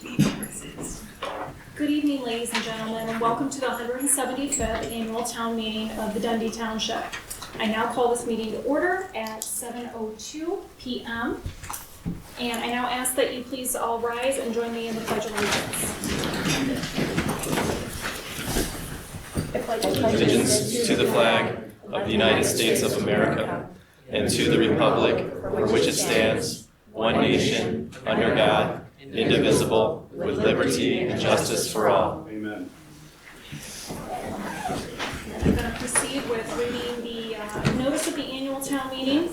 Good evening, ladies and gentlemen, and welcome to the 175th Annual Town Meeting of the Dundee Township. I now call this meeting to order at 7:02 p.m. And I now ask that you please all rise and join me in the Pledge of Allegiance. I pledge Allegiance to the flag of the United States of America and to the republic for which it stands, one nation, under God, indivisible, with liberty and justice for all. Amen. I'm going to proceed with reading the notice of the annual town meeting.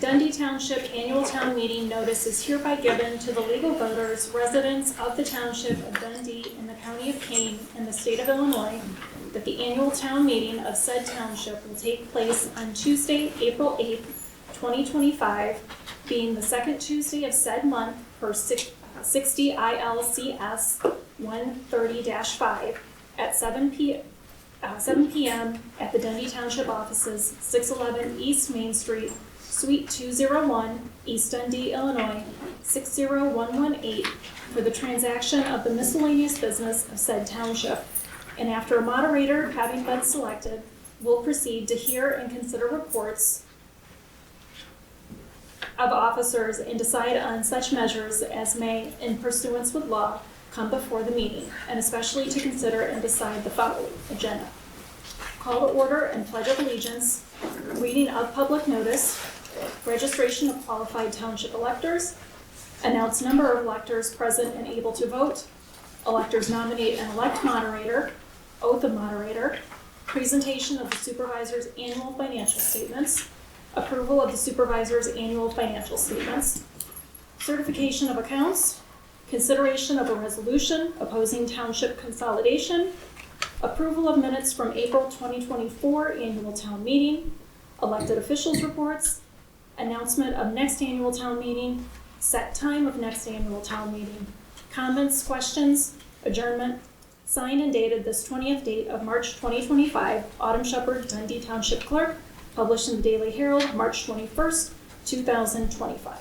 Dundee Township Annual Town Meeting notice is hereby given to the legal voters, residents of the Township of Dundee in the County of Kane in the state of Illinois, that the annual town meeting of said township will take place on Tuesday, April 8th, 2025, being the second Tuesday of said month per 60 ILCS 130-5 at 7 p.m. at the Dundee Township offices, 611 East Main Street, Suite 201, East Dundee, Illinois, 60118, for the transaction of the miscellaneous business of said township. And after a moderator having been selected, will proceed to hear and consider reports of officers and decide on such measures as may, in pursuance with law, come before the meeting, and especially to consider and decide the following agenda. Call to order and pledge of allegiance, reading of public notice, registration of qualified township electors, announce number of electors present and able to vote, electors nominate and elect moderator, oath of moderator, presentation of the supervisor's annual financial statements, approval of the supervisor's annual financial statements, certification of accounts, consideration of a resolution opposing township consolidation, approval of minutes from April 2024 annual town meeting, elected officials reports, announcement of next annual town meeting, set time of next annual town meeting, comments, questions, adjournment, signed and dated this 20th date of March 2025, Autumn Shepherd, Dundee Township Clerk, published in the Daily Herald, March 21st, 2025.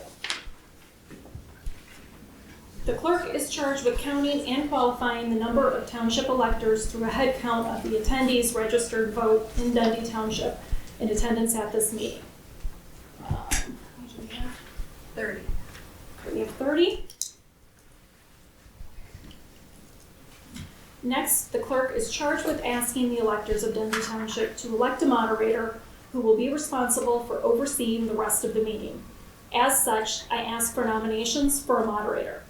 The clerk is charged with counting and qualifying the number of township electors through a head count of the attendees registered vote in Dundee Township in attendance at this meeting. How many do we have? 30. We have 30. Next, the clerk is charged with asking the electors of Dundee Township to elect a moderator who will be responsible for overseeing the rest of the meeting. As such, I ask for nominations for a moderator.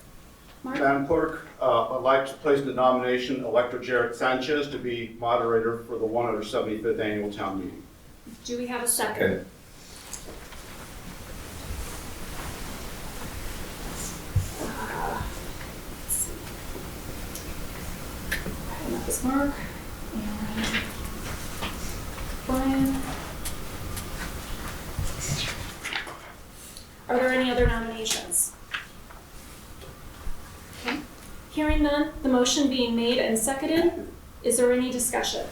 Mark? Madam Clerk, I'd like to place the nomination Elector Jarrett Sanchez to be moderator for the 175th Annual Town Meeting. Do we have a second? Okay. That was Mark and Brian. Are there any other nominations? Okay. Hearing none, the motion being made and seconded, is there any discussion?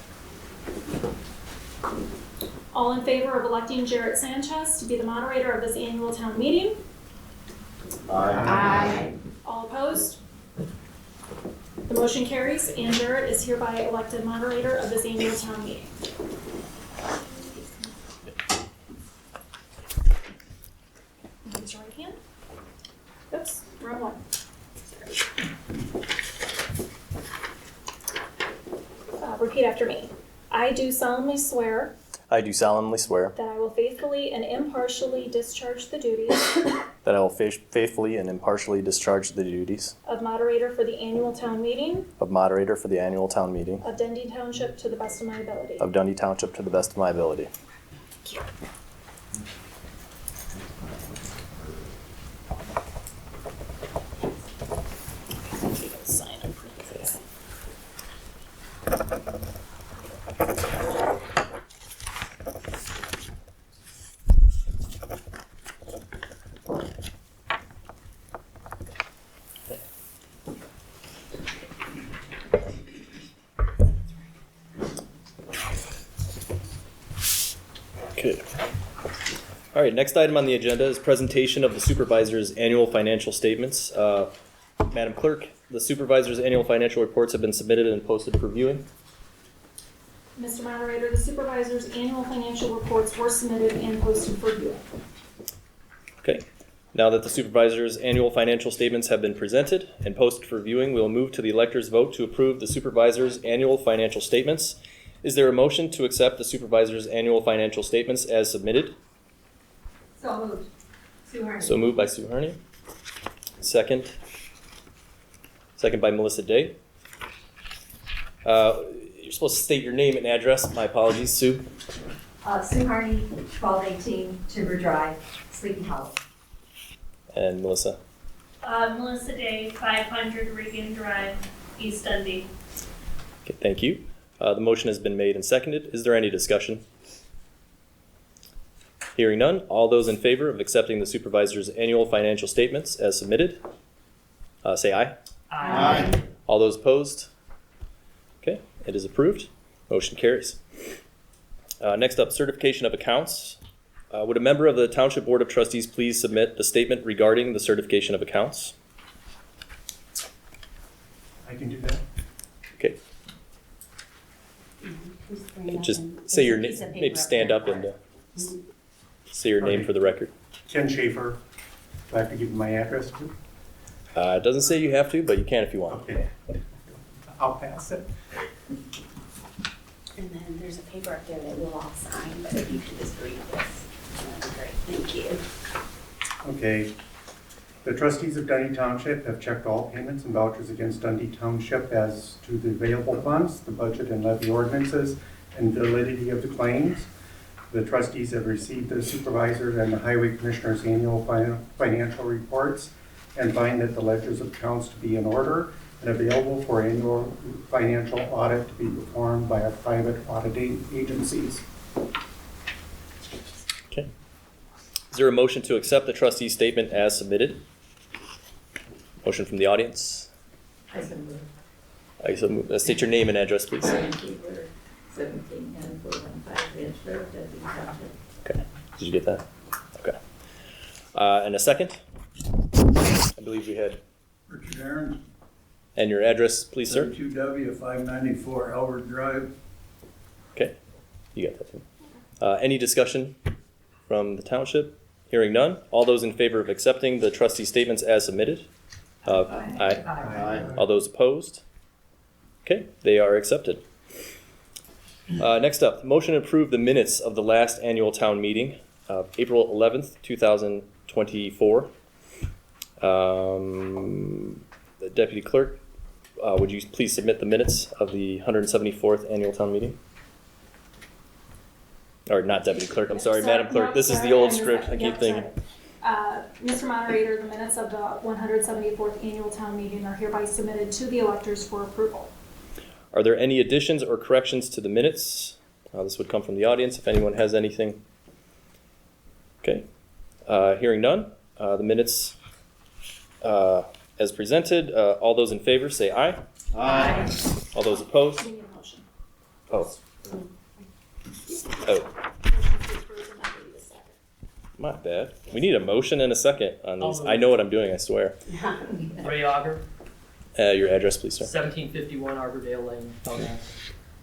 All in favor of electing Jarrett Sanchez to be the moderator of this annual town meeting? Aye. All opposed? The motion carries, and Jarrett is hereby elected moderator of this annual town meeting. Raise your right hand. Oops, wrong one. Repeat after me. I do solemnly swear I do solemnly swear that I will faithfully and impartially discharge the duties that I will faithfully and impartially discharge the duties of moderator for the annual town meeting of moderator for the annual town meeting of Dundee Township to the best of my ability. of Dundee Township to the best of my ability. Thank you. You can sign up for this. Okay. All right, next item on the agenda is presentation of the supervisor's annual financial statements. Madam Clerk, the supervisor's annual financial reports have been submitted and posted for viewing. Mr. Moderator, the supervisor's annual financial reports were submitted and posted for viewing. Okay. Now that the supervisor's annual financial statements have been presented and posted for viewing, we will move to the elector's vote to approve the supervisor's annual financial statements. Is there a motion to accept the supervisor's annual financial statements as submitted? So moved. Sue Harney. So moved by Sue Harney. Second. Second by Melissa Day. You're supposed to state your name and address. My apologies, Sue. Sue Harney, 1218 Timber Drive, Sleepy Hollow. And Melissa. Melissa Day, 500 Regan Drive, East Dundee. Okay, thank you. The motion has been made and seconded. Is there any discussion? Hearing none, all those in favor of accepting the supervisor's annual financial statements as submitted, say aye. Aye. All those opposed? Okay, it is approved. Motion carries. Next up, certification of accounts. Would a member of the Township Board of Trustees please submit the statement regarding the certification of accounts? I can do that. Okay. Just say your name, maybe stand up and say your name for the record. Ken Schaefer. Do I have to give you my address too? It doesn't say you have to, but you can if you want. Okay. I'll pass it. And then there's a paper up there that we'll all sign, but if you could just read this, that'd be great. Thank you. Okay. The trustees of Dundee Township have checked all payments and vouchers against Dundee Township as to the available funds, the budget and levy ordinances, and validity of the claims. The trustees have received the supervisor and the highway commissioner's annual financial reports and find that the ledgers of accounts to be in order and available for annual financial audit to be performed by our private auditing agencies. Okay. Is there a motion to accept the trustee's statement as submitted? Motion from the audience. I so moved. State your name and address, please. Brian Keeper, 17 and 415 Ridge Road, Dundee Township. Okay. Did you get that? Okay. And a second? I believe we had. Richard Aaron, And your address, please, sir? 2W 594 Elwood Drive. Okay. You got that too. Any discussion from the township? Hearing none. All those in favor of accepting the trustee statements as submitted? Aye. Aye. All those opposed? Okay, they are accepted. Next up, motion to approve the minutes of the last annual town meeting, April 11th, 2024. The Deputy Clerk, would you please submit the minutes of the 174th annual town meeting? Or not Deputy Clerk, I'm sorry, Madam Clerk. This is the old script, I keep thinking. Mr. Moderator, the minutes of the 174th annual town meeting are hereby submitted to the electors for approval. Are there any additions or corrections to the minutes? This would come from the audience if anyone has anything. Okay. Hearing none, the minutes as presented, all those in favor say aye. Aye. All those opposed? We need a motion. Oh. Oh, Motion to approve, and I need a second. my bad. We need a motion and a second on these. I know what I'm doing, I swear. Ray Auger, Your address, please, sir. 1751 Arbordale Lane, Belknap.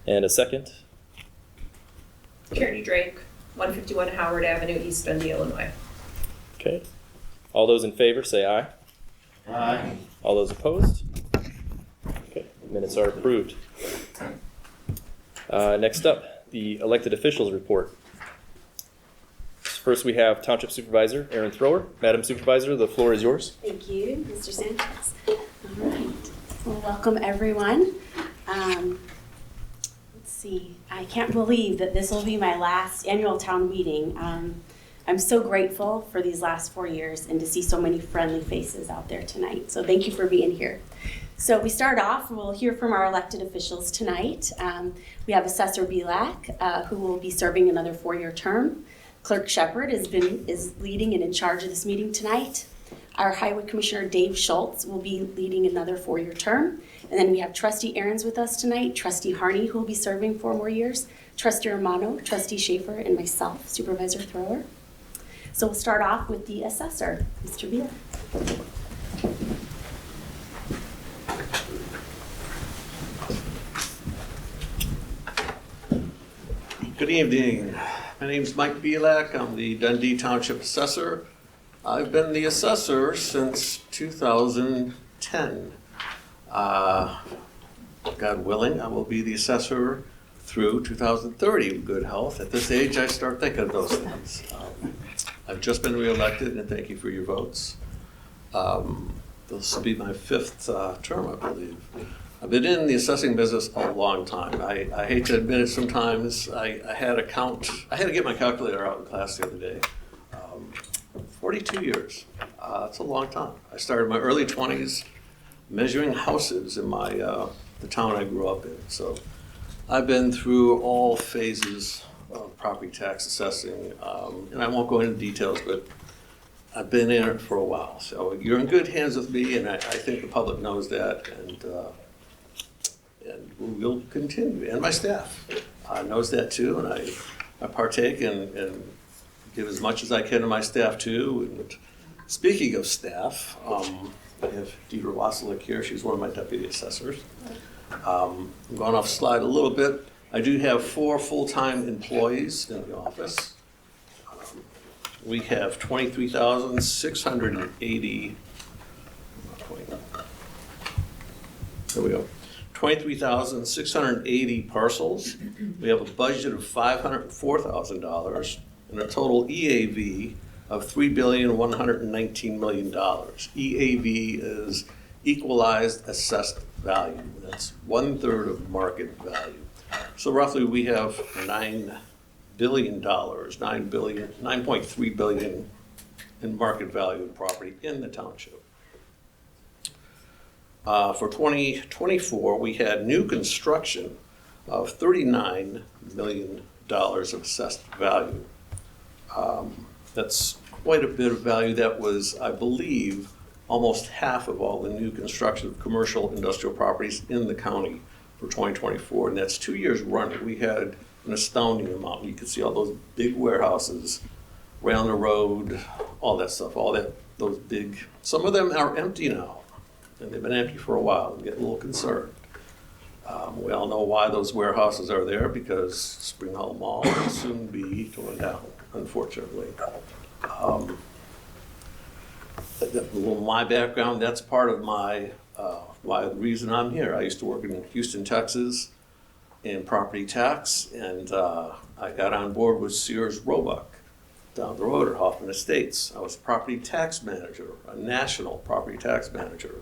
And a second. Kearney Drake, 151 Howard Avenue, East Dundee, Illinois. Okay. All those in favor say aye. Aye. All those opposed? Okay, minutes are approved. Next up, the elected officials report. First, we have Township Supervisor Aaron Thrower. Madam Supervisor, the floor is yours. Thank you, Mr. Sanchez. All right. Well, welcome, everyone. Let's see. I can't believe that this will be my last annual town meeting. I'm so grateful for these last 4 years and to see so many friendly faces out there tonight. So thank you for being here. So we start off, we'll hear from our elected officials tonight. We have Assessor Belak, who will be serving another 4-year term. Clerk Shepard is leading and in charge of this meeting tonight. Our Highway Commissioner Dave Schultz will be leading another 4-year term. And then we have Trustee Aaron's with us tonight, Trustee Harney, who will be serving 4 more years, Trustee Romano, Trustee Schaefer, and myself, Supervisor Thrower. So we'll start off with the assessor, Mr. Beal. Good evening. My name is Mike Bielak. I'm the Dundee Township Assessor. I've been the assessor since 2010. God willing, I will be the assessor through 2030 with good health. At this age, I start thinking of those things. I've just been reelected, and thank you for your votes. This will be my 5th term, I believe. I've been in the assessing business a long time. I hate to admit it sometimes. I had to get my calculator out in class the other day. 42 years. That's a long time. I started in my early 20s measuring houses in the town I grew up in. So I've been through all phases of property tax assessing, and I won't go into details, but I've been in it for a while. So you're in good hands with me, and I think the public knows that, and we'll continue. And my staff knows that too, and I partake and give as much as I can to my staff too. And speaking of staff, I have Deidre Wasilek here. She's one of my deputy assessors. I'm going off slide a little bit. I do have 4 full-time employees in the office. We have 23,680. There we go. 23,680 parcels. We have a budget of $504,000 and a total EAV of $3,119,000,000. EAV is equalized assessed value. That's 1/3 of market value. So roughly we have $9 billion, $9.3 billion in market value of property in the township. For 2024, we had new construction of $39 million of assessed value. That's quite a bit of value. That was, I believe, almost half of all the new construction of commercial industrial properties in the county for 2024, and that's 2 years running. We had an astounding amount. You could see all those big warehouses around the road, all that stuff, those big, some of them are empty now, and they've been empty for a while. I'm getting a little concerned. We all know why those warehouses are there, because Spring Hill Mall will soon be torn down, unfortunately. My background, that's part of the reason I'm here. I used to work in Houston, Texas in property tax, and I got on board with Sears Roebuck down the road at Hoffman Estates. I was a property tax manager, a national property tax manager.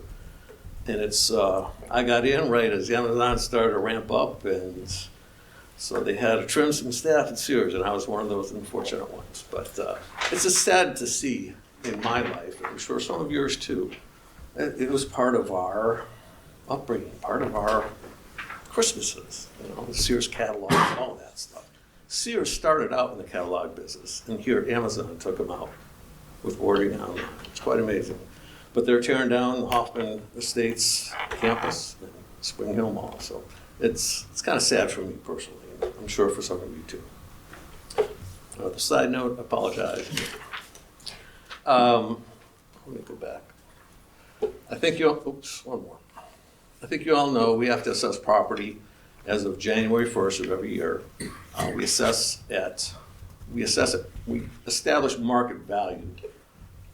And I got in right as Amazon started to ramp up, and so they had to trim some staff at Sears, and I was one of those unfortunate ones. But it's just sad to see in my life, and I'm sure some of yours too. It was part of our upbringing, part of our Christmases, the Sears catalog, all that stuff. Sears started out in the catalog business, and here Amazon took them out with ordering online. It's quite amazing. But they're tearing down the Hoffman Estates campus and Spring Hill Mall, so it's kind of sad for me personally. I'm sure for some of you too. The side note, I apologize. Let me go back. I think one more. I think you all know we have to assess property as of January 1st of every year. We establish market value,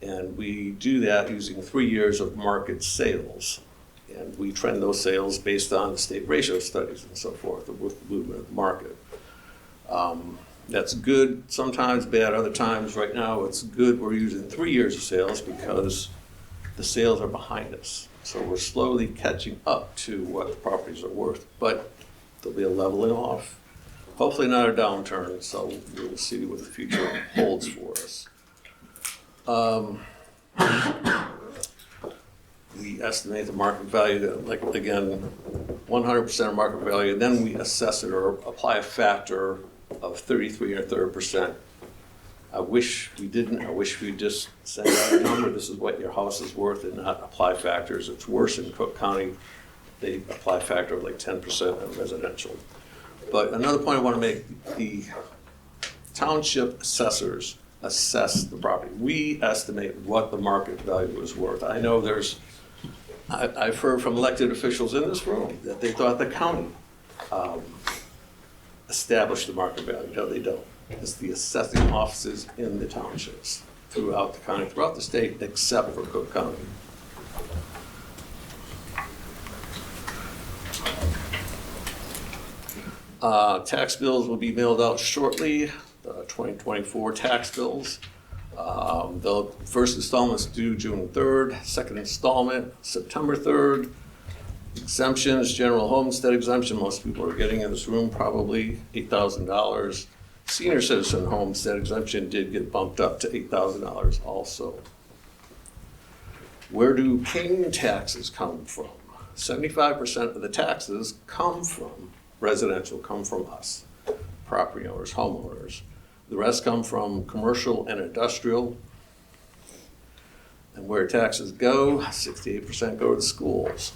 and we do that using 3 years of market sales. And we trend those sales based on the state ratio studies and so forth with the movement of the market. That's good, sometimes bad, other times. Right now it's good. We're using 3 years of sales because the sales are behind us. So we're slowly catching up to what the properties are worth, but there'll be a leveling off. Hopefully not a downturn, so we'll see what the future holds for us. We estimate the market value, like again, 100% of market value, and then we assess it or apply a factor of 33 1/3%. I wish we didn't. I wish we'd just send out a number, this is what your house is worth, and not apply factors. It's worse in Cook County. They apply a factor of like 10% on residential. But another point I want to make, the township assessors assess the property. We estimate what the market value is worth. I know I've heard from elected officials in this room that they thought the county established the market value. No, they don't. It's the assessing offices in the townships throughout the county, throughout the state, except for Cook County. Tax bills will be mailed out shortly, the 2024 tax bills. The first installment's due June 3rd, second installment September 3rd. Exemptions, general homestead exemption, most people are getting in this room probably $8,000. Senior citizen homestead exemption did get bumped up to $8,000 also. Where do king taxes come from? 75% of the taxes come from residential, come from us, property owners, homeowners. The rest come from commercial and industrial. And where taxes go, 68% go to the schools.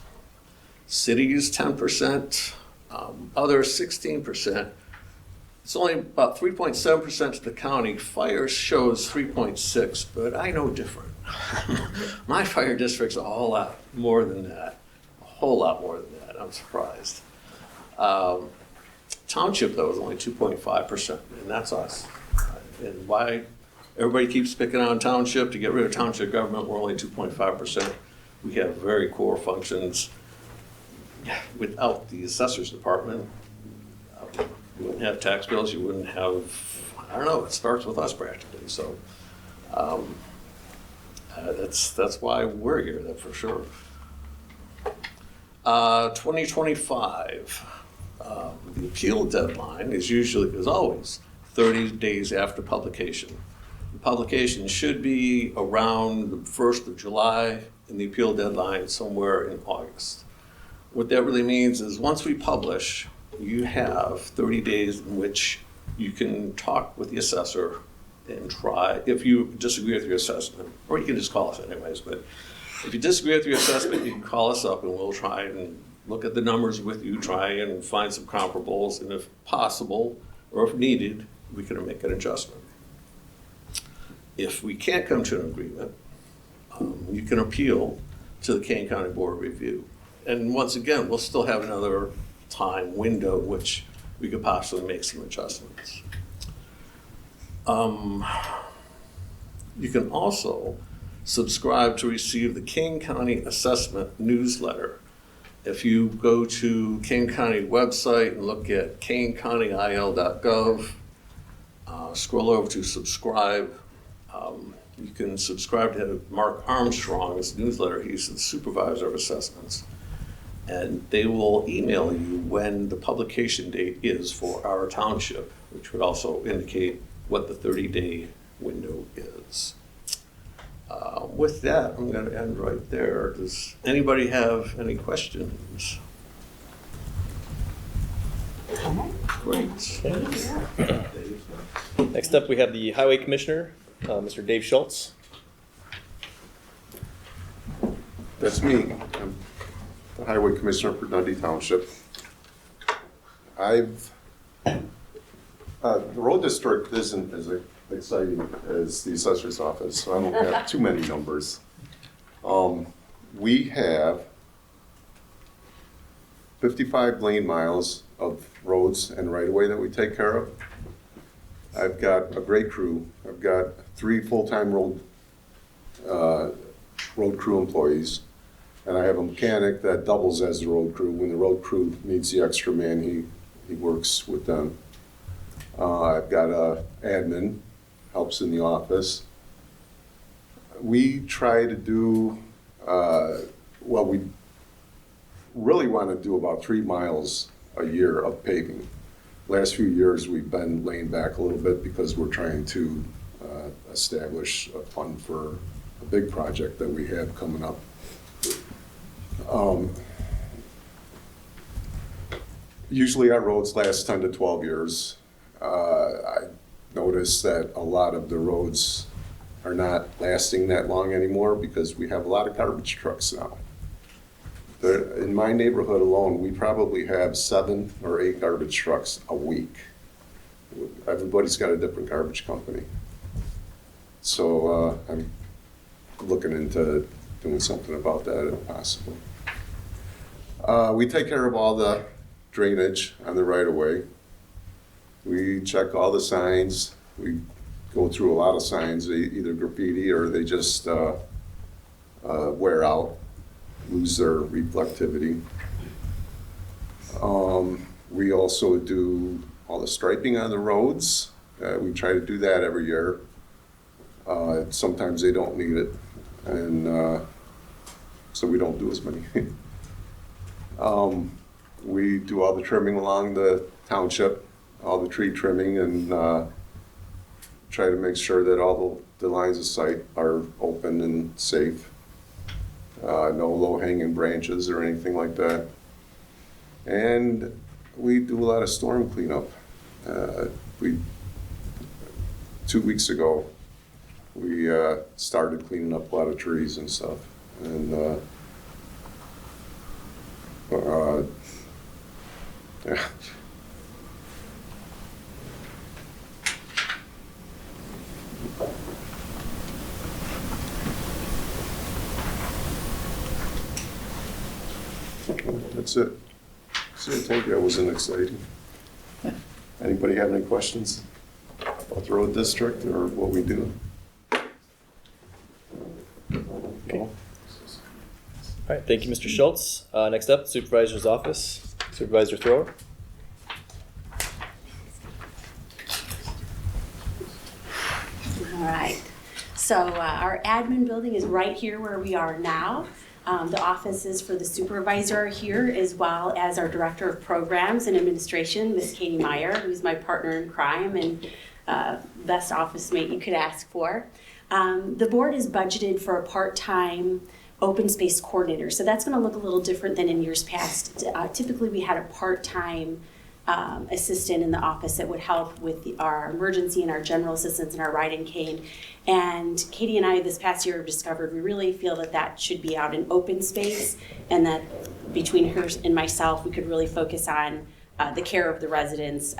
Cities, 10%, other 16%. It's only about 3.7% to the county. Fire shows 3.6, but I know different. My fire district's a whole lot more than that. A whole lot more than that, I'm surprised. Township, though, is only 2.5%, and that's us. And why everybody keeps picking on township, to get rid of township government, we're only 2.5%. We have very core functions. Without the assessor's department, you wouldn't have tax bills, you wouldn't have, I don't know, it starts with us practically. So that's why we're here, that's for sure. 2025, the appeal deadline is always 30 days after publication. The publication should be around the 1st of July, and the appeal deadline somewhere in August. What that really means is once we publish, you have 30 days in which you can talk with the assessor and try, if you disagree with your assessment, or you can just call us anyways, but if you disagree with your assessment, you can call us up and we'll try and look at the numbers with you, try and find some comparables, and if possible, or if needed, we can make an adjustment. If we can't come to an agreement, you can appeal to the Kane County Board of Review. And once again, we'll still have another time window in which we could possibly make some adjustments. You can also subscribe to receive the Kane County Assessment newsletter. If you go to Kane County website and look at kanecountyil.gov, scroll over to subscribe. You can subscribe to Mark Armstrong's newsletter. He's the supervisor of assessments. And they will email you when the publication date is for our township, which would also indicate what the 30-day window is. With that, I'm going to end right there. Does anybody have any questions? Great. Next up, we have the Highway Commissioner, Mr. Dave Schultz. That's me. I'm the Highway Commissioner for Dundee Township. The road district isn't as exciting as the assessor's office, so I don't have too many numbers. We have 55 lane miles of roads and right-of-way that we take care of. I've got a great crew. I've got 3 full-time road crew employees, and I have a mechanic that doubles as the road crew. When the road crew needs the extra man, he works with them. I've got a admin, helps in the office. We try to do, we really want to do about 3 miles a year of paving. Last few years we've been laying back a little bit because we're trying to establish a fund for a big project that we have coming up. Usually our roads last 10 to 12 years. I noticed that a lot of the roads are not lasting that long anymore because we have a lot of garbage trucks now. In my neighborhood alone, we probably have 7 or 8 garbage trucks a week. Everybody's got a different garbage company. So I'm looking into doing something about that if possible. We take care of all the drainage on the right-of-way. We check all the signs. We go through a lot of signs, they either graffiti or they just wear out, lose their reflectivity. We also do all the striping on the roads. We try to do that every year. Sometimes they don't need it, and so we don't do as many. We do all the trimming along the township, all the tree trimming, and try to make sure that all the lines of sight are open and safe. No low-hanging branches or anything like that. And we do a lot of storm cleanup. 2 weeks ago, we started cleaning up a lot of trees and stuff. And yeah. That's it. So I told you I wasn't exciting. Anybody have any questions about the road district or what we do? No? All right, thank you, Mr. Schultz. Next up, Supervisor's Office, Supervisor Thrower. All right. So our admin building is right here where we are now. The offices for the supervisor are here, as well as our Director of Programs and Administration, Ms. Katie Meyer, who's my partner in crime and best office mate you could ask for. The board is budgeted for a part-time open space coordinator, so that's going to look a little different than in years past. Typically, we had a part-time assistant in the office that would help with our emergency and our general assistance and our ride and cane. And Katie and I this past year have discovered we really feel that that should be out in open space, and that between her and myself we could really focus on the care of the residents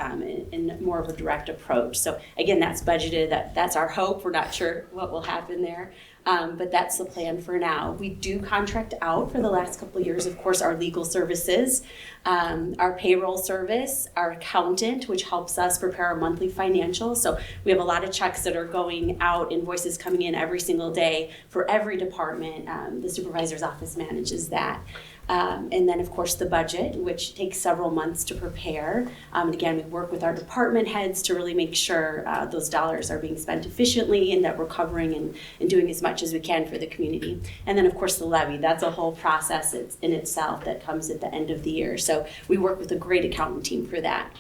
in more of a direct approach. So again, that's budgeted, that's our hope. We're not sure what will happen there. But that's the plan for now. We do contract out for the last couple of years, of course, our legal services, our payroll service, our accountant, which helps us prepare our monthly financials. So we have a lot of checks that are going out, invoices coming in every single day for every department. The supervisor's office manages that. And then, of course, the budget, which takes several months to prepare. And again, we work with our department heads to really make sure those dollars are being spent efficiently and that we're covering and doing as much as we can for the community. And then, of course, the levy. That's a whole process in itself that comes at the end of the year. So we work with a great accountant team for that.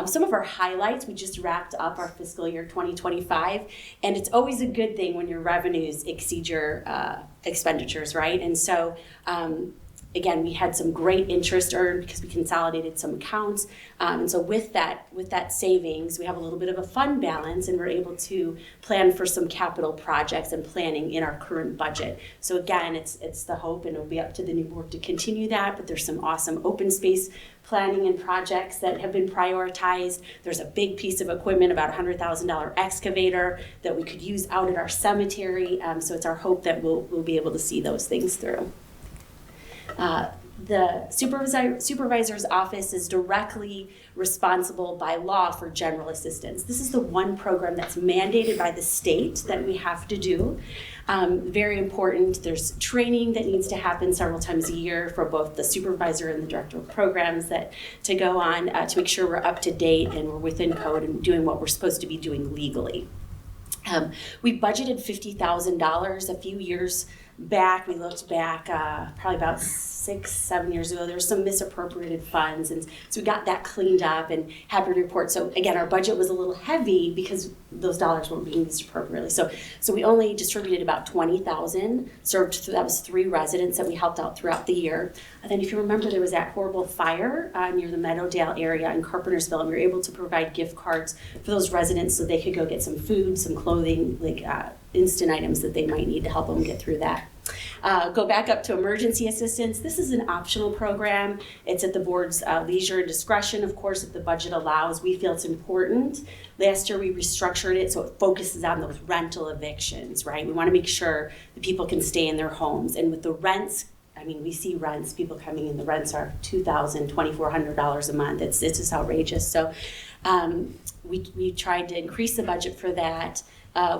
Some of our highlights, we just wrapped up our fiscal year 2025, and it's always a good thing when your revenues exceed your expenditures, right? And so, again, we had some great interest earned because we consolidated some accounts. And so with that savings, we have a little bit of a fund balance, and we're able to plan for some capital projects and planning in our current budget. So again, it's the hope, and it'll be up to the new board to continue that, but there's some awesome open space planning and projects that have been prioritized. There's a big piece of equipment, about $100,000 excavator that we could use out at our cemetery. So it's our hope that we'll be able to see those things through. The supervisor's office is directly responsible by law for general assistance. This is the one program that's mandated by the state that we have to do. Very important. There's training that needs to happen several times a year for both the supervisor and the director of programs to go on to make sure we're up to date and we're within code and doing what we're supposed to be doing legally. We budgeted $50,000 a few years back. We looked back probably about 6-7 years ago. There were some misappropriated funds, and so we got that cleaned up and happy to report. So again, our budget was a little heavy because those dollars weren't being used appropriately. So we only distributed about $20,000. That was 3 residents that we helped out throughout the year. And then if you remember, there was that horrible fire near the Meadowdale area in Carpentersville, and we were able to provide gift cards for those residents so they could go get some food, some clothing, like instant items that they might need to help them get through that. Go back up to emergency assistance. This is an optional program. It's at the board's leisure and discretion, of course, if the budget allows. We feel it's important. Last year we restructured it so it focuses on those rental evictions, right? We want to make sure that people can stay in their homes. And with the rents, I mean, we see rents, people coming in, the rents are $2,000, $2,400 a month. It's just outrageous. So we tried to increase the budget for that.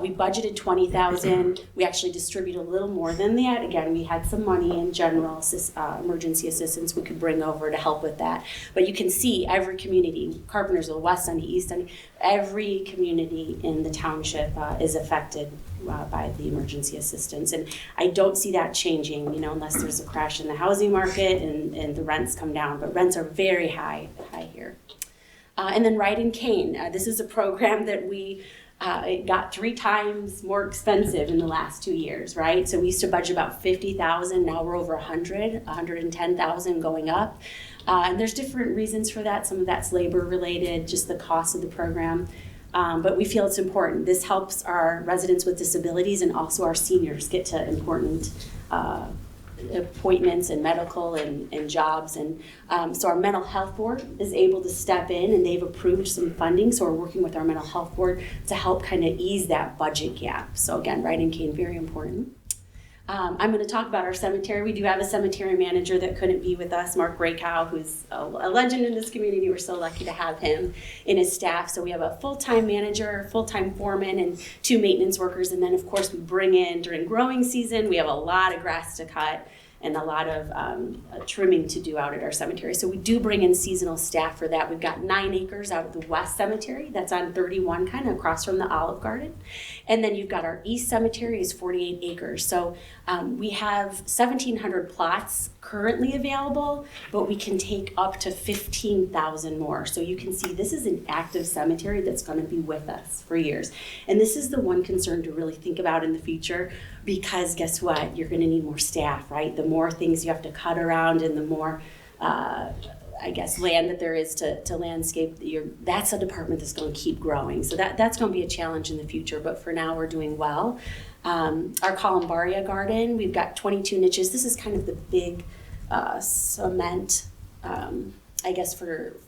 We budgeted $20,000. We actually distributed a little more than that. Again, we had some money in general emergency assistance we could bring over to help with that. But you can see every community, Carpentersville, West Dundee, East Dundee, every community in the township is affected by the emergency assistance. And I don't see that changing, unless there's a crash in the housing market and the rents come down. But rents are very high here. And then Ride and Cane. This is a program that it got 3 times more expensive in the last 2 years, right? So we used to budget about $50,000. Now we're over $110,000 going up. And there's different reasons for that. Some of that's labor related, just the cost of the program. But we feel it's important. This helps our residents with disabilities and also our seniors get to important appointments and medical and jobs. And so our mental health board is able to step in and they've approved some funding. So we're working with our mental health board to help kind of ease that budget gap. So again, Ride and Cane, very important. I'm going to talk about our cemetery. We do have a cemetery manager that couldn't be with us, Mark Raycow, who's a legend in this community. We're so lucky to have him in his staff. So we have a full-time manager, full-time foreman, and 2 maintenance workers. And then, of course, we bring in, during growing season, we have a lot of grass to cut and a lot of trimming to do out at our cemetery. So we do bring in seasonal staff for that. We've got 9 acres out of the West Cemetery. That's on 31, kind of across from the Olive Garden. And then you've got our East Cemetery is 48 acres. So we have 1,700 plots currently available, but we can take up to 15,000 more. So you can see this is an active cemetery that's going to be with us for years. And this is the one concern to really think about in the future, because guess what? You're going to need more staff, right? The more things you have to cut around and the more land that there is to landscape, that's a department that's going to keep growing. So that's going to be a challenge in the future, but for now we're doing well. Our Columbaria garden, we've got 22 niches. This is kind of the big cement,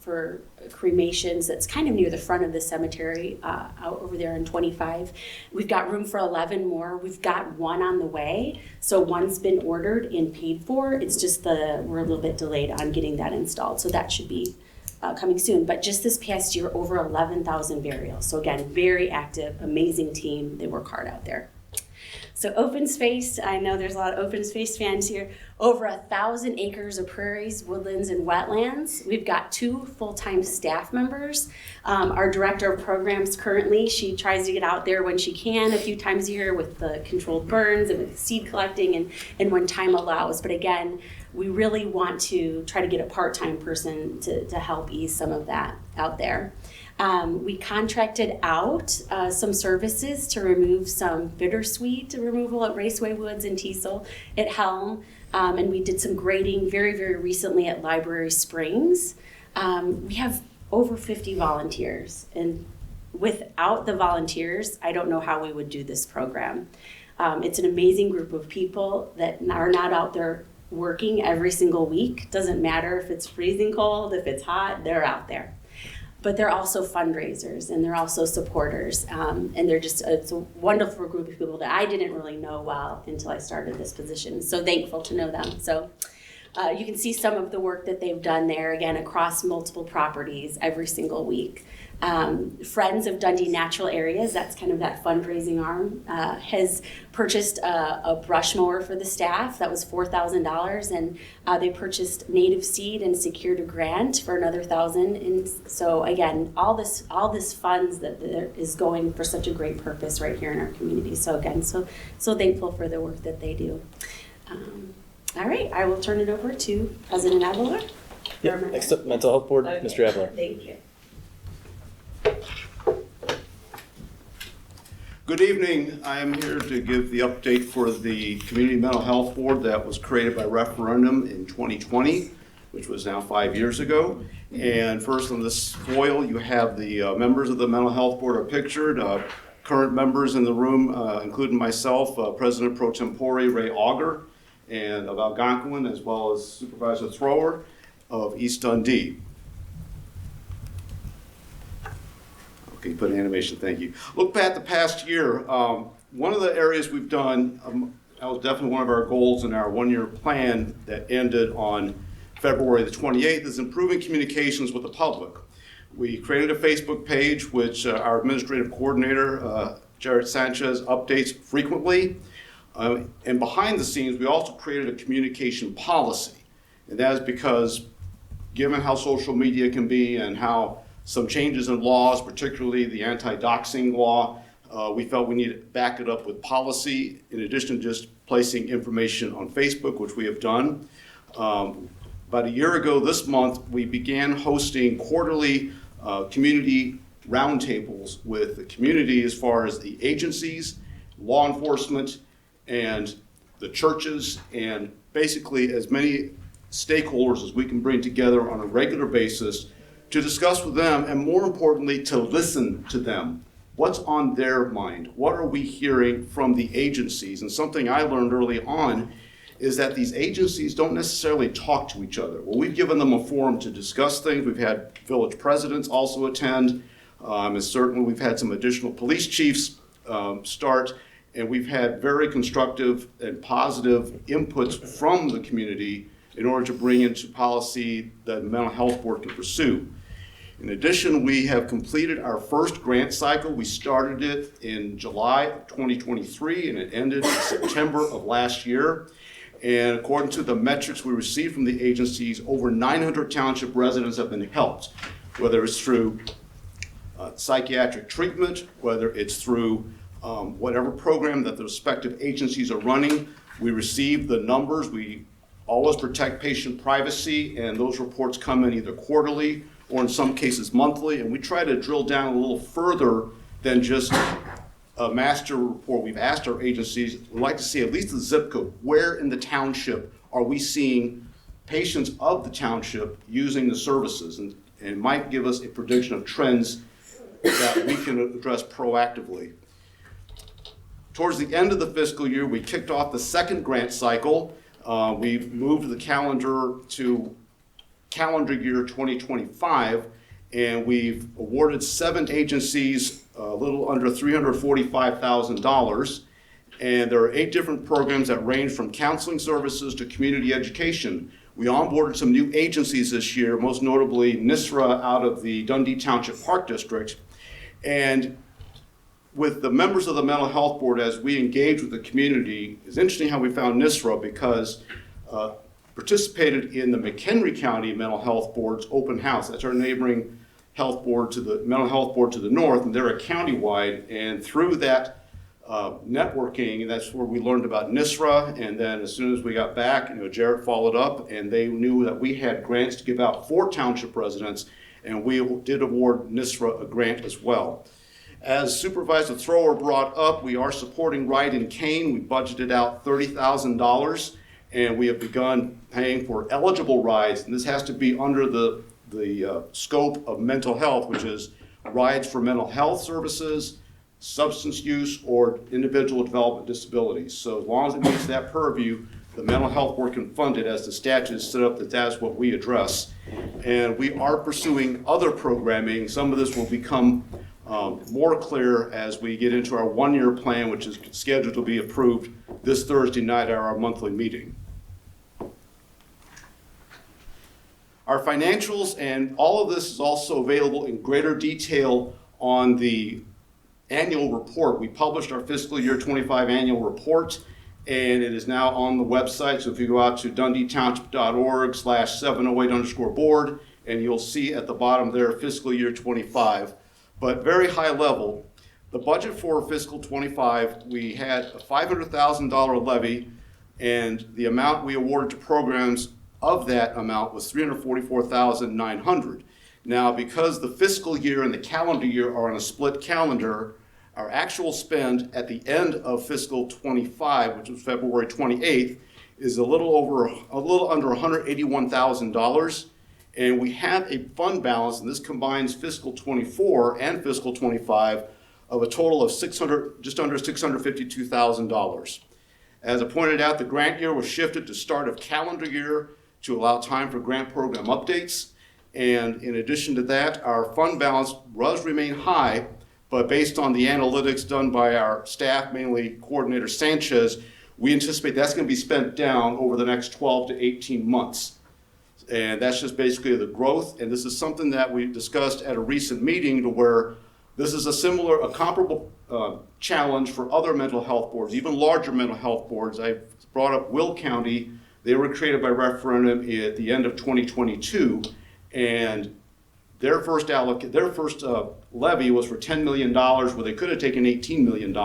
for cremations. That's kind of near the front of the cemetery out over there in 25. We've got room for 11 more. We've got 1 on the way. So 1's been ordered and paid for. It's just we're a little bit delayed on getting that installed. So that should be coming soon. But just this past year, over 11,000 burials. So again, very active, amazing team. They work hard out there. So open space, I know there's a lot of open space fans here. Over 1,000 acres of prairies, woodlands, and wetlands. We've got 2 full-time staff members. Our director of programs currently, she tries to get out there when she can a few times a year with the controlled burns and with seed collecting and when time allows. But again, we really want to try to get a part-time person to help ease some of that out there. We contracted out some services to remove some bittersweet removal at Raceway Woods and Teasel at Helm. And we did some grading very, very recently at Library Springs. We have over 50 volunteers. And without the volunteers, I don't know how we would do this program. It's an amazing group of people that are not out there working every single week. Doesn't matter if it's freezing cold, if it's hot, they're out there. But they're also fundraisers and they're also supporters. And it's a wonderful group of people that I didn't really know well until I started this position. So thankful to know them. So you can see some of the work that they've done there, again, across multiple properties every single week. Friends of Dundee Natural Areas, that's kind of that fundraising arm, has purchased a brush mower for the staff. That was $4,000, and they purchased native seed and secured a grant for another $1,000. And so again, all this funds that is going for such a great purpose right here in our community. So again, so thankful for the work that they do. All right, I will turn it over to President Avila. Yep. Next up, Mental Health Board, Okay. Mr. Avila. Thank you. Good evening. I am here to give the update for the Community Mental Health Board that was created by referendum in 2020, which was now 5 years ago. And first on this foil, you have the members of the Mental Health Board are pictured. Current members in the room, including myself, President Pro Tempore Ray Auger, and of Algonquin, as well as Supervisor Thrower of East Dundee. Okay, put an animation, thank you. Look back the past year, one of the areas we've done, that was definitely one of our goals in our one-year plan that ended on February the 28th, is improving communications with the public. We created a Facebook page, which our administrative coordinator, Jared Sanchez, updates frequently. And behind the scenes, we also created a communication policy. And that is because, given how social media can be and how some changes in laws, particularly the anti-doxing law, we felt we needed to back it up with policy, in addition to just placing information on Facebook, which we have done. About a year ago this month, we began hosting quarterly community roundtables with the community as far as the agencies, law enforcement, and the churches, and basically as many stakeholders as we can bring together on a regular basis to discuss with them, and more importantly, to listen to them. What's on their mind? What are we hearing from the agencies? And something I learned early on is that these agencies don't necessarily talk to each other. Well, we've given them a forum to discuss things. We've had village presidents also attend, and certainly we've had some additional police chiefs start, and we've had very constructive and positive inputs from the community in order to bring into policy that the Mental Health Board can pursue. In addition, we have completed our first grant cycle. We started it in July of 2023, and it ended in September of last year. And according to the metrics we received from the agencies, over 900 township residents have been helped, whether it's through psychiatric treatment, whether it's through whatever program that the respective agencies are running. We receive the numbers. We always protect patient privacy, and those reports come in either quarterly or in some cases monthly, and we try to drill down a little further than just a master report. We've asked our agencies, we'd like to see at least the zip code. Where in the township are we seeing patients of the township using the services? And it might give us a prediction of trends that we can address proactively. Towards the end of the fiscal year, we kicked off the second grant cycle. We moved the calendar to calendar year 2025, and we've awarded 7 agencies a little under $345,000. And there are 8 different programs that range from counseling services to community education. We onboarded some new agencies this year, most notably NISRA out of the Dundee Township Park District. And with the members of the Mental Health Board, as we engage with the community, it's interesting how we found NISRA, because participated in the McHenry County Mental Health Board's open house. That's our neighboring health board to the Mental Health Board to the north, and they're a countywide. And through that networking, that's where we learned about NISRA. And then as soon as we got back, Jared followed up, and they knew that we had grants to give out for township residents, and we did award NISRA a grant as well. As Supervisor Thrower brought up, we are supporting Ride and Cane. We budgeted out $30,000, and we have begun paying for eligible rides, and this has to be under the scope of mental health, which is rides for mental health services, substance use, or individual development disabilities. So as long as it meets that purview, the Mental Health Board can fund it, as the statute is set up that that's what we address. And we are pursuing other programming. Some of this will become more clear as we get into our one-year plan, which is scheduled to be approved this Thursday night at our monthly meeting. Our financials, and all of this is also available in greater detail on the annual report. We published our fiscal year 25 annual report, and it is now on the website. So if you go out to dundeetownship.org/708_board, and you'll see at the bottom there fiscal year 25. But very high level, the budget for fiscal 25, we had a $500,000 levy, and the amount we awarded to programs of that amount was $344,900. Now, because the fiscal year and the calendar year are on a split calendar, our actual spend at the end of fiscal 25, which was February 28th, is a little under $181,000. And we have a fund balance, and this combines fiscal 24 and fiscal 25, of a total of just under $652,000. As I pointed out, the grant year was shifted to start of calendar year to allow time for grant program updates. And in addition to that, our fund balance does remain high, but based on the analytics done by our staff, mainly Coordinator Sanchez, we anticipate that's going to be spent down over the next 12 to 18 months. And that's just basically the growth. And this is something that we discussed at a recent meeting to where this is a comparable challenge for other mental health boards, even larger mental health boards. I brought up Will County. They were created by referendum at the end of 2022. And their first levy was for $10 million, where they could have taken $18 million.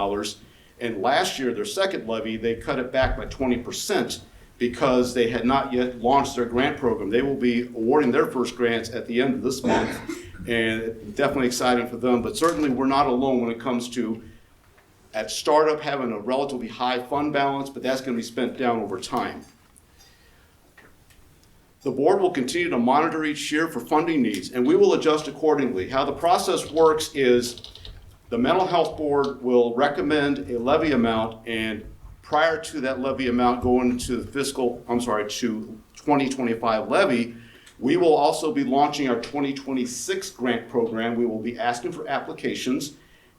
And last year, their second levy, they cut it back by 20% because they had not yet launched their grant program. They will be awarding their first grants at the end of this month, and it's definitely exciting for them. But certainly, we're not alone when it comes to, at startup, having a relatively high fund balance, but that's going to be spent down over time. The board will continue to monitor each year for funding needs, and we will adjust accordingly. How the process works is the mental health board will recommend a levy amount, and prior to that levy amount going to the to 2025 levy, we will also be launching our 2026 grant program. We will be asking for applications,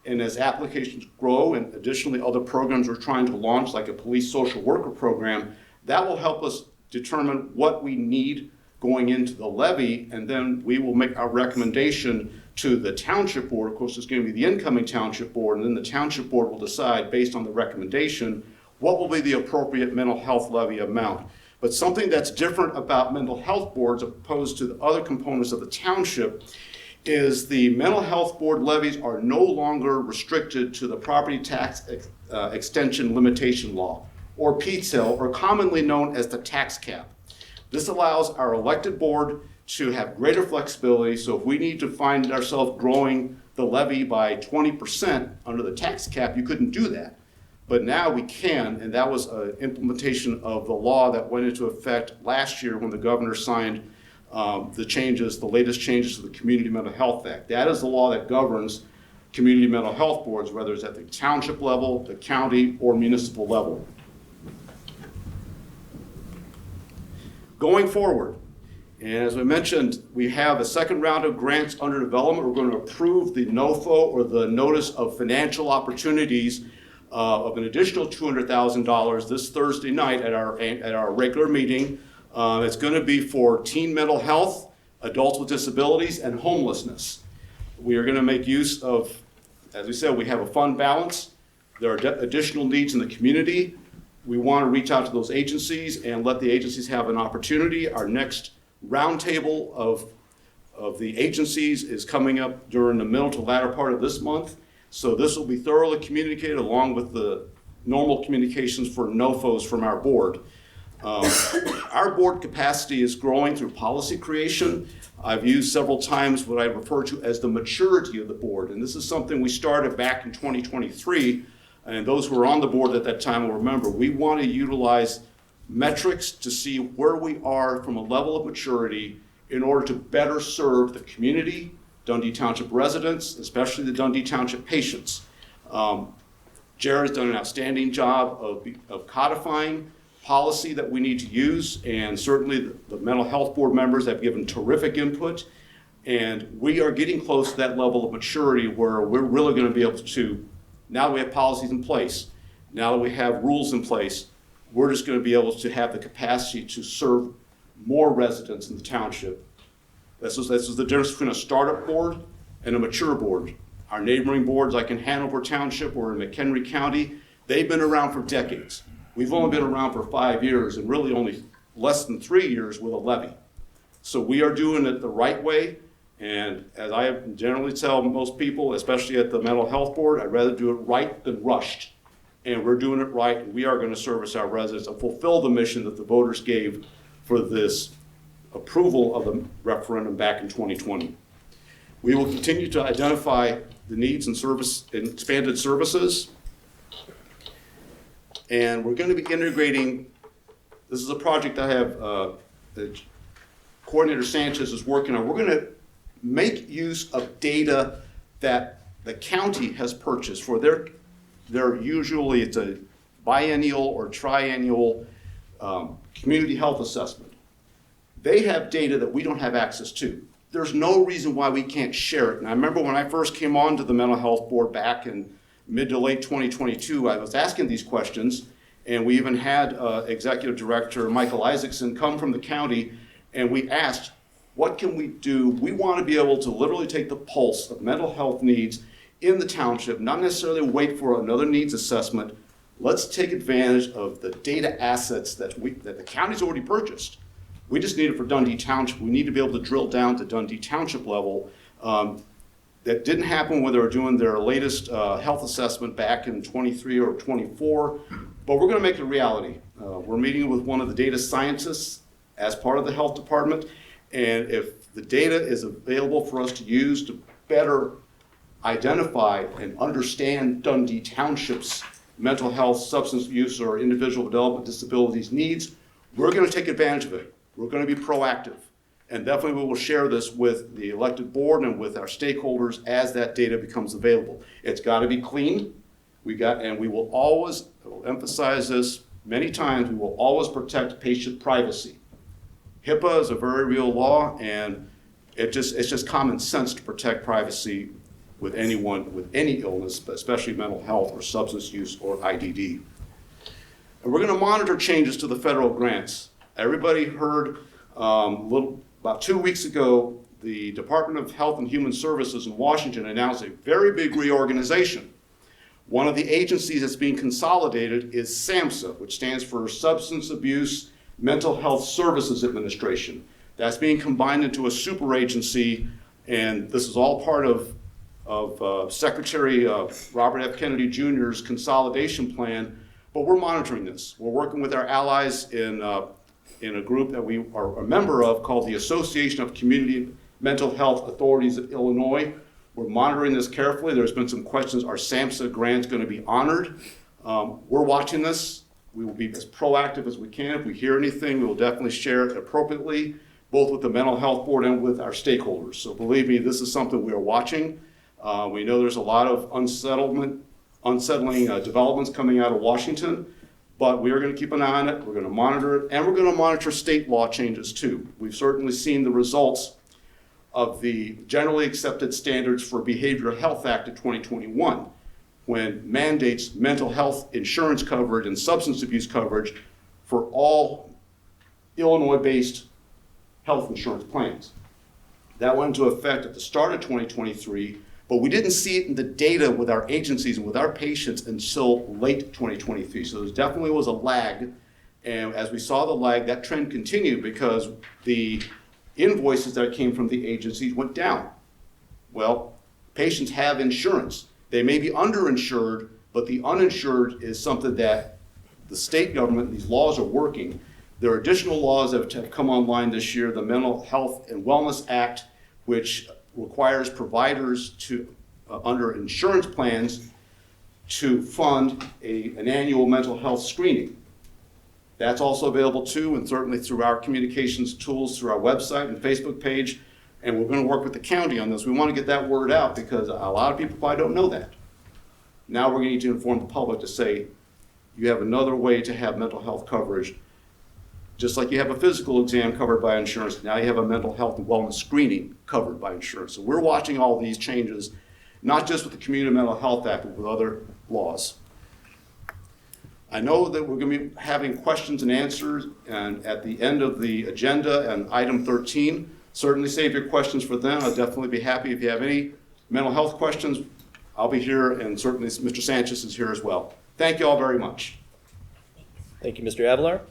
and as applications grow, and additionally other programs we're trying to launch, like a police social worker program, that will help us determine what we need going into the levy, and then we will make our recommendation to the township board. Of course, it's going to be the incoming township board, and then the township board will decide, based on the recommendation, what will be the appropriate mental health levy amount. But something that's different about mental health boards opposed to the other components of the township is the mental health board levies are no longer restricted to the property tax extension limitation law, or PTIL, or commonly known as the tax cap. This allows our elected board to have greater flexibility, so if we need to find ourselves growing the levy by 20% under the tax cap, you couldn't do that. But now we can, and that was an implementation of the law that went into effect last year when the governor signed the latest changes to the Community Mental Health Act. That is the law that governs community mental health boards, whether it's at the township level, the county, or municipal level. Going forward, and as I mentioned, we have a second round of grants under development. We're going to approve the NOFO, or the Notice of Financial Opportunities, of an additional $200,000 this Thursday night at our regular meeting. It's going to be for teen mental health, adults with disabilities, and homelessness. We are going to make use of, as we said, we have a fund balance. There are additional needs in the community. We want to reach out to those agencies and let the agencies have an opportunity. Our next roundtable of the agencies is coming up during the middle to latter part of this month. So this will be thoroughly communicated along with the normal communications for NOFOs from our board. Our board capacity is growing through policy creation. I've used several times what I refer to as the maturity of the board, and this is something we started back in 2023, and those who were on the board at that time will remember. We want to utilize metrics to see where we are from a level of maturity in order to better serve the community, Dundee Township residents, especially the Dundee Township patients. Jared's done an outstanding job of codifying policy that we need to use, and certainly the mental health board members have given terrific input, and we are getting close to that level of maturity where we're really going to be able to, now that we have policies in place, now that we have rules in place, we're just going to be able to have the capacity to serve more residents in the township. This is the difference between a startup board and a mature board. Our neighboring boards, like in Hanover Township or in McHenry County, they've been around for decades. We've only been around for 5 years, and really only less than 3 years with a levy. So we are doing it the right way, and as I generally tell most people, especially at the mental health board, I'd rather do it right than rushed. And we're doing it right, and we are going to service our residents and fulfill the mission that the voters gave for this approval of the referendum back in 2020. We will continue to identify the needs and expanded services. And we're going to be integrating, this is a project I have, that Coordinator Sanchez is working on. We're going to make use of data that the county has purchased for their usually it's a biennial or triennial community health assessment. They have data that we don't have access to. There's no reason why we can't share it. And I remember when I first came on to the Mental Health Board back in mid to late 2022, I was asking these questions, and we even had Executive Director Michael Isaacson come from the county, and we asked, what can we do? We want to be able to literally take the pulse of mental health needs in the township, not necessarily wait for another needs assessment. Let's take advantage of the data assets that the county's already purchased. We just need it for Dundee Township. We need to be able to drill down to Dundee Township level. That didn't happen when they were doing their latest health assessment back in 23 or 24, but we're gonna make it a reality. We're meeting with one of the data scientists as part of the health department, and if the data is available for us to use to better identify and understand Dundee Township's mental health, substance abuse, or individual development disabilities needs, we're gonna take advantage of it. We're gonna be proactive. And definitely we will share this with the elected board and with our stakeholders as that data becomes available. It's gotta be clean. And we will always, I will emphasize this many times, we will always protect patient privacy. HIPAA is a very real law, and it's just common sense to protect privacy with anyone with any illness, but especially mental health or substance use or IDD. And we're gonna monitor changes to the federal grants. Everybody heard about 2 weeks ago, the Department of Health and Human Services in Washington announced a very big reorganization. One of the agencies that's being consolidated is SAMHSA, which stands for Substance Abuse Mental Health Services Administration. That's being combined into a super agency, and this is all part of Secretary Robert F. Kennedy Jr.'s consolidation plan, but we're monitoring this. We're working with our allies in a group that we are a member of called the Association of Community Mental Health Authorities of Illinois. We're monitoring this carefully. There's been some questions, are SAMHSA grants going to be honored? We're watching this. We will be as proactive as we can. If we hear anything, we will definitely share it appropriately, both with the Mental Health Board and with our stakeholders. So believe me, this is something we are watching. We know there's a lot of unsettling developments coming out of Washington, but we are going to keep an eye on it. We're going to monitor it, and we're going to monitor state law changes too. We've certainly seen the results of the Generally Accepted Standards for Behavioral Health Act of 2021, when mandates mental health insurance coverage and substance abuse coverage for all Illinois-based health insurance plans. That went into effect at the start of 2023, but we didn't see it in the data with our agencies and with our patients until late 2023. So there definitely was a lag, and as we saw the lag, that trend continued because the invoices that came from the agencies went down. Well, patients have insurance. They may be underinsured, but the uninsured is something that the state government, these laws are working. There are additional laws that have come online this year, the Mental Health and Wellness Act, which requires providers to, under insurance plans, to fund an annual mental health screening. That's also available too, and certainly through our communications tools, through our website and Facebook page, and we're going to work with the county on this. We want to get that word out because a lot of people probably don't know that. Now we're going to need to inform the public to say, you have another way to have mental health coverage. Just like you have a physical exam covered by insurance, now you have a mental health and wellness screening covered by insurance. So we're watching all these changes, not just with the Community Mental Health Act, but with other laws. I know that we're going to be having questions and answers and at the end of the agenda and item 13. Certainly save your questions for then. I'll definitely be happy if you have any mental health questions. I'll be here, and certainly Mr. Sanchez is here as well. Thank you all very much. Thank you, Mr. Avalar.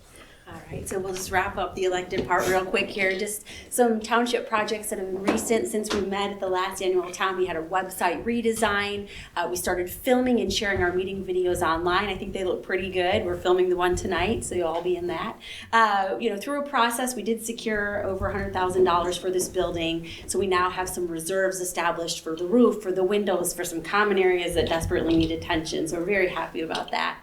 All right, so we'll just wrap up the elected part real quick here. Just some township projects that have been recent since we met at the last annual town. We had a website redesign. We started filming and sharing our meeting videos online. I think they look pretty good. We're filming the one tonight, so you'll all be in that. Through a process, we did secure over $100,000 for this building. So we now have some reserves established for the roof, for the windows, for some common areas that desperately need attention. So we're very happy about that.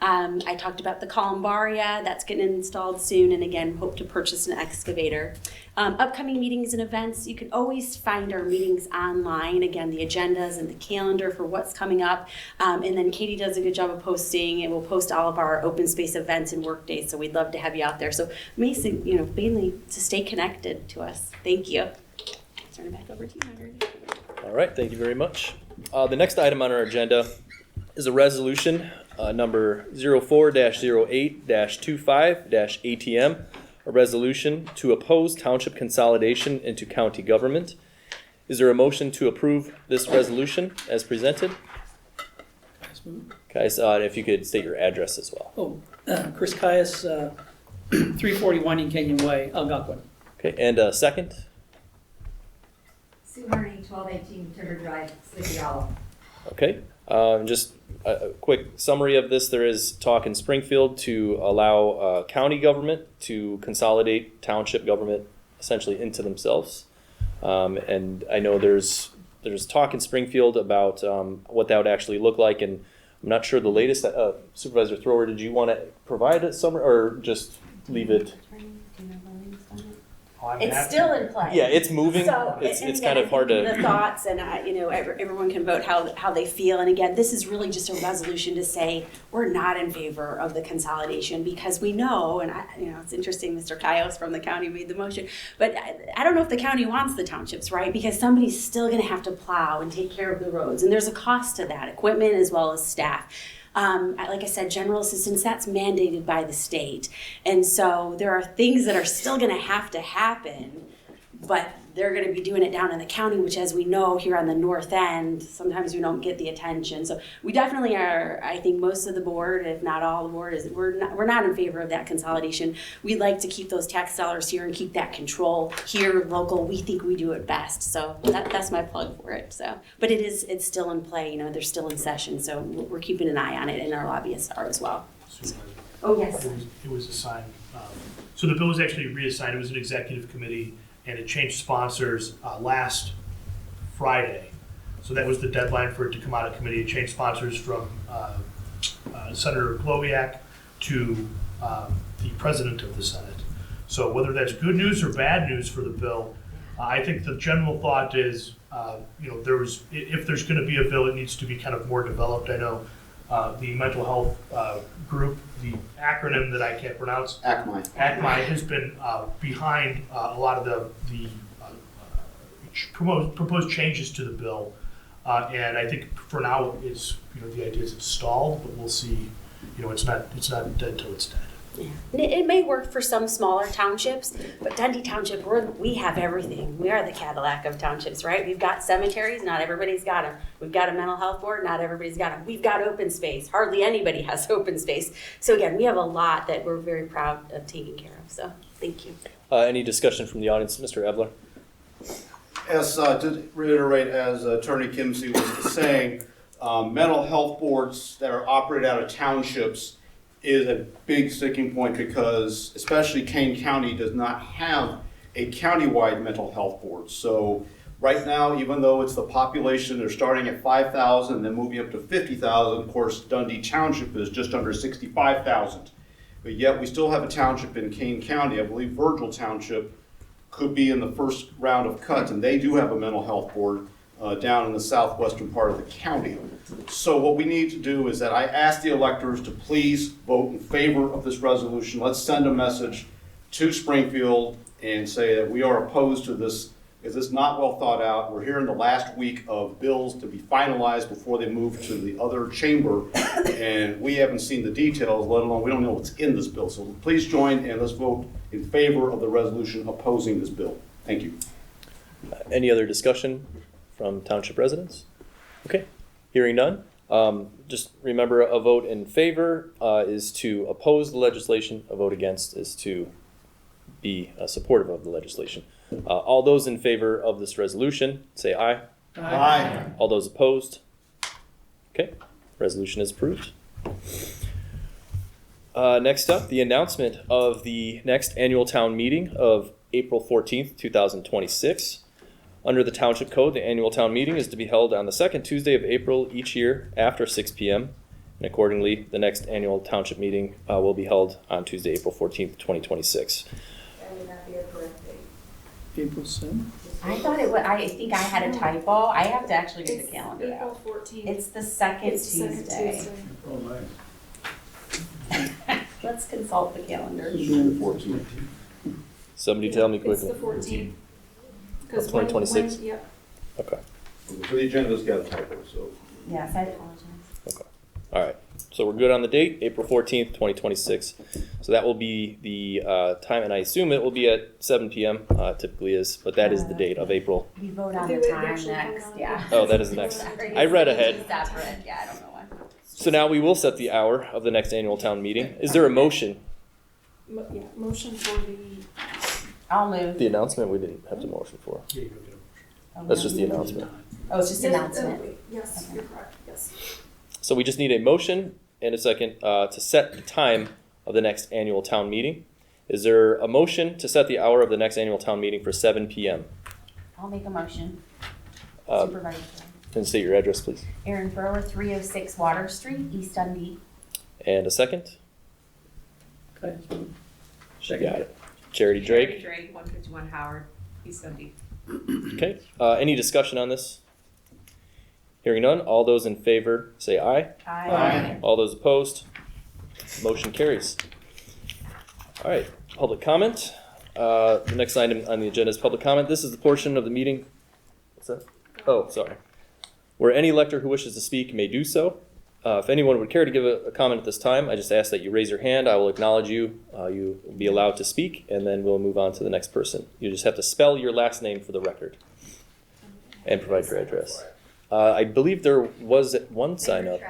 I talked about the columbaria that's getting installed soon, and again, hope to purchase an excavator. Upcoming meetings and events, you can always find our meetings online. Again, the agendas and the calendar for what's coming up. And then Katie does a good job of posting, and we'll post all of our open space events and work days. So we'd love to have you out there. So mainly to stay connected to us. Thank you. Turn it back over to you, Margaret. All right, thank you very much. The next item on our agenda is a resolution number 04-08-25-ATM, a resolution to oppose township consolidation into county government. Is there a motion to approve this resolution as presented? Guys, if you could state your address as well. Chris Caius, 341 in Canyon Way, Algonquin. Okay, and a second? Sue Harney, 1218 Timber Drive, Sleepy Hollow. Okay, just a quick summary of this. There is talk in Springfield to allow county government to consolidate township government essentially into themselves. And I know there's talk in Springfield about what that would actually look like, and I'm not sure the latest. Supervisor Thrower, did you want to provide a summary or just leave it? It's still in play. Yeah, it's moving. So, it's again, kind of hard to. The thoughts, and everyone can vote how they feel. And again, this is really just a resolution to say we're not in favor of the consolidation because we know, and it's interesting. Mr. Caius from the county made the motion, but I don't know if the county wants the townships, right? Because somebody's still going to have to plow and take care of the roads, and there's a cost to that, equipment as well as staff. Like I said, general assistance, that's mandated by the state. And so there are things that are still going to have to happen, but they're going to be doing it down in the county, which as we know here on the north end, sometimes we don't get the attention. So we definitely are, I think most of the board, if not all the board, we're not in favor of that consolidation. We'd like to keep those tax dollars here and keep that control here local. We think we do it best. So that's my plug for it. So, but it's still in play, they're still in session. So we're keeping an eye on it, and our lobbyists are as well. Oh, yes. It was assigned. So the bill was actually reassigned. It was an executive committee, and it changed sponsors last Friday. So that was the deadline for it to come out of committee. It changed sponsors from Senator Glowiak to the president of the Senate. So whether that's good news or bad news for the bill, I think the general thought is, if there's going to be a bill, it needs to be kind of more developed. I know the mental health group, the acronym that I can't pronounce, ACMI has been behind a lot of the proposed changes to the bill, and I think for now it's the idea is it's stalled, but we'll see. It's not dead till it's dead. Yeah. It may work for some smaller townships, but Dundee Township, we have everything. We are the Cadillac of townships, right? We've got cemeteries, not everybody's got them. We've got a mental health board, not everybody's got them. We've got open space, hardly anybody has open space. So again, we have a lot that we're very proud of taking care of, so thank you. Any discussion from the audience? Mr. Evler? Yes, to reiterate, as Attorney Kimsey was saying, mental health boards that are operated out of townships is a big sticking point because especially Kane County does not have a countywide mental health board. So right now, even though it's the population, they're starting at 5,000 and then moving up to 50,000. Of course, Dundee Township is just under 65,000. But yet we still have a township in Kane County. I believe Virgil Township could be in the first round of cuts, and they do have a mental health board down in the southwestern part of the county. So what we need to do is that I ask the electors to please vote in favor of this resolution. Let's send a message to Springfield and say that we are opposed to this because it's not well thought out. We're here in the last week of bills to be finalized before they move to the other chamber, and we haven't seen the details, let alone we don't know what's in this bill. So please join and let's vote in favor of the resolution opposing this bill. Thank you. Any other discussion from township residents? Okay, hearing none. Just remember, a vote in favor is to oppose the legislation. A vote against is to be supportive of the legislation. All those in favor of this resolution, say aye. Aye. All those opposed? Okay, resolution is approved. Next up, the announcement of the next annual town meeting of April 14th, 2026. Under the Township Code, the annual town meeting is to be held on the second Tuesday of April each year after 6 p.m. And accordingly, the next annual township meeting will be held on Tuesday, April 14th, 2026. That would not be a correct date. April 7th. I thought it was, I think I had a typo. I have to actually get the calendar April out. 14th. It's the second It's the second Tuesday. Oh, nice. Let's consult the calendar. June 14th. Somebody tell me It's the quickly. 14th. 'Cause when- 2026? when- Yep. Okay. So the agenda's got a typo, so. Yes, I apologize. All right. So we're good on the date, April 14th, 2026. So that will be the time, and I assume it will be at 7 p.m. Typically is, but that is the date of April. We vote on They the would time actually vote next, on it. yeah. Oh, that is the next. Sorry. I read ahead. It's separate. Yeah, I don't know why. So now we will set the hour of the next annual town meeting. Is there a motion? Yeah, motion for the, I'll move. The announcement we didn't have the motion for. Yeah, you go get a That's just the announcement. Oh, it's just yes, announcement. yes, Okay. you're correct, yes. So we just need a motion and a second to set the time of the next annual town meeting. Is there a motion to set the hour of the next annual town meeting for 7 p.m.? I'll make a motion. Uh, Supervisor. And state your address, please. Aaron Thrower, 306 Water Street, East Dundee. And a second? Okay. She got it. Charity Drake. Drake, 151 Howard, East Dundee. Okay. Any discussion on this? Hearing none. All those in favor say aye. Aye. All those opposed? Motion carries. All right. Public comment. The next item on the agenda is public comment. This is the portion of the meeting. What's that? Oh, sorry. Where any elector who wishes to speak may do so. If anyone would care to give a comment at this time, I just ask that you raise your hand. I will acknowledge you. You will be allowed to speak, and then we'll move on to the next person. You just have to spell your last name for the record and provide your address. I believe there was one sign up.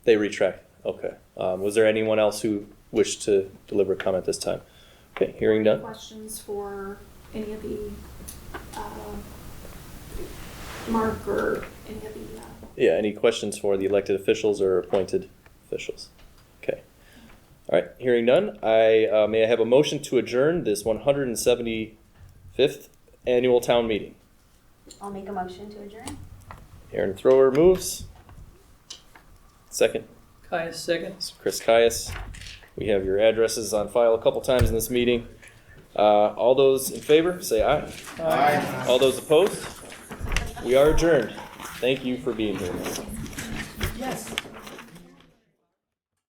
They retract. Okay. Was there anyone else who wished to deliver a comment this time? Okay, hearing none. Questions for any of the, Mark or any of the, Yeah, any questions for the elected officials or appointed officials? Okay. All right, hearing none, may I have a motion to adjourn this 175th annual town meeting? I'll make a motion to adjourn. Aaron Thrower moves. Second, Caius, second. Chris Caius. We have your addresses on file a couple times in this meeting. All those in favor, say aye. Aye. All those opposed? We are adjourned. Thank you for being here. Yes.